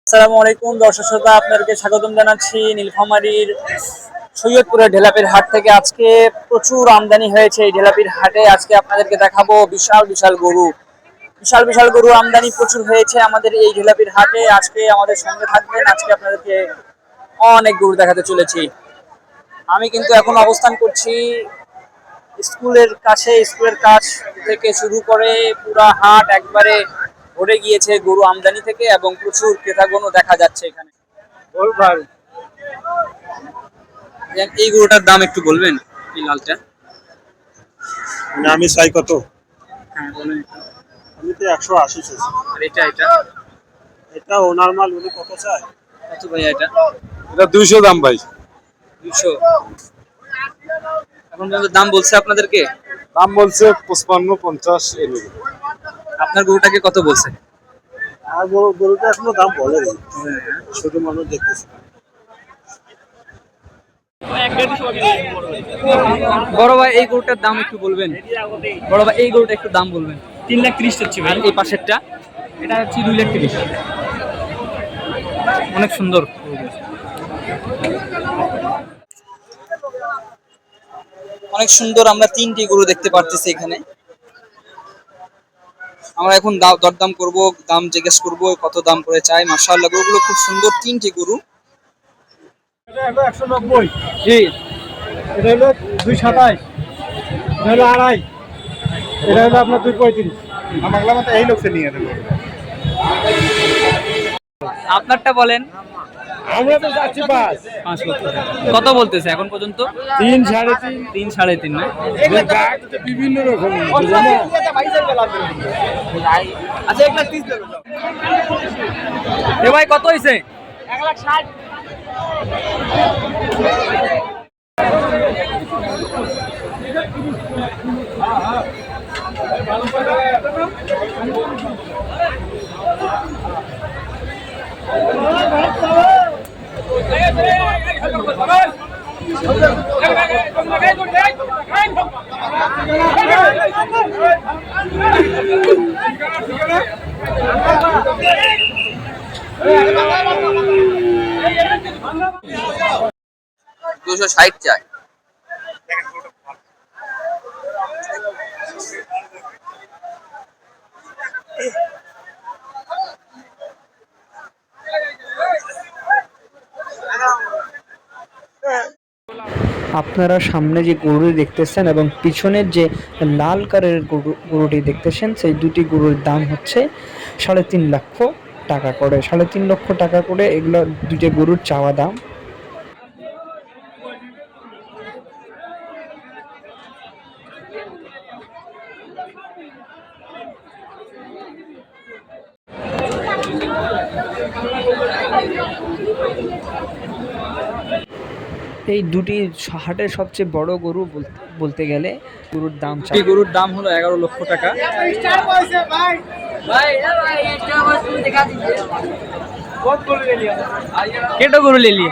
আসসালামু আলাইকুম দর্শক শ্রোতা, আপনাদেরকে স্বাগতম জানাচ্ছি নীলফামারীর সৈয়দপুরের ঢেলাপির হাট থেকে। আজকে প্রচুর আমদানি হয়েছে এই ঢেলাপির হাটে। আজকে আপনাদেরকে দেখাবো বিশাল বিশাল গরু, বিশাল বিশাল গরু আমদানি প্রচুর হয়েছে আমাদের এই ঢেলাপির হাটে। আজকে আমাদের সঙ্গে থাকবেন, আজকে আপনাদেরকে অনেক গরু দেখাতে চলেছি। আমি কিন্তু এখন অবস্থান করছি স্কুলের কাছে। স্কুলের কাছ থেকে শুরু করে পুরা হাট একবারে ভরে গিয়েছে গরু আমদানি থেকে, এবং প্রচুর ক্রেতাগণও দেখা যাচ্ছে এখানে। এই গরুটার দাম একটু বলবেন, এই লালটা? আমি চাই কত? হ্যাঁ বলেন। আমি তো 180 চাইছি। আর এটা এটা এটা ওনার মাল, উনি কত চায়? কত ভাইয়া এটা? এটা 200 দাম ভাই। 200 এখন পর্যন্ত দাম বলছে আপনাদেরকে? দাম বলছে 55-50 এদিকে। আপনার গরুটাকে কত বলছে? আর গরুটা এখনো দাম বলেনি, শুধু মানুষ দেখতেছে। বড় ভাই এই গরুটার দাম একটু বলবেন? বড় ভাই এই গরুটা একটু দাম বলবেন। 3,30,000 হচ্ছে ভাই। আর এই পাশেরটা? এটা হচ্ছে 2,30,000। অনেক সুন্দর। অনেক সুন্দর, আমরা তিনটি গরু দেখতে পারতেছি এখানে। আমরা এখন দরদাম করব, দাম জিজ্ঞেস করব কত দাম করে চাই। মাশাআল্লাহ গরুগুলো খুব সুন্দর, তিনটি গরু। এটা হলো 190। জি। এটা হলো 227। এটা হলো 2.5। এটা হলো আপনার 235। আমাগলা মতো এই লোককে নিয়ে দেবো। আপনারটা বলেন। আমরা তো যাচ্ছি 5 লক্ষ টাকা কত বলতেছে এখন পর্যন্ত? 3 3.5। 3 3.5 না? বিভিন্ন রকম। আচ্ছা 1,30,000 দেবে। এ ভাই কত হইছে? 1,60,000। দুশো 60 চাই। আপনারা সামনে যে গরুটি দেখতেছেন এবং পিছনের যে লাল কালারের গরুটি দেখতেছেন, সেই দুটি গরুর দাম হচ্ছে 3.5 লক্ষ টাকা করে। 3.5 লক্ষ টাকা করে এগুলো দুটো গরুর চাওয়া দাম। এই দুটি হাটের সবচেয়ে বড় গরু বলতে গেলে গরুর দাম গরুর দাম হলো 11 লক্ষ টাকা। কেটো গরু ले लिए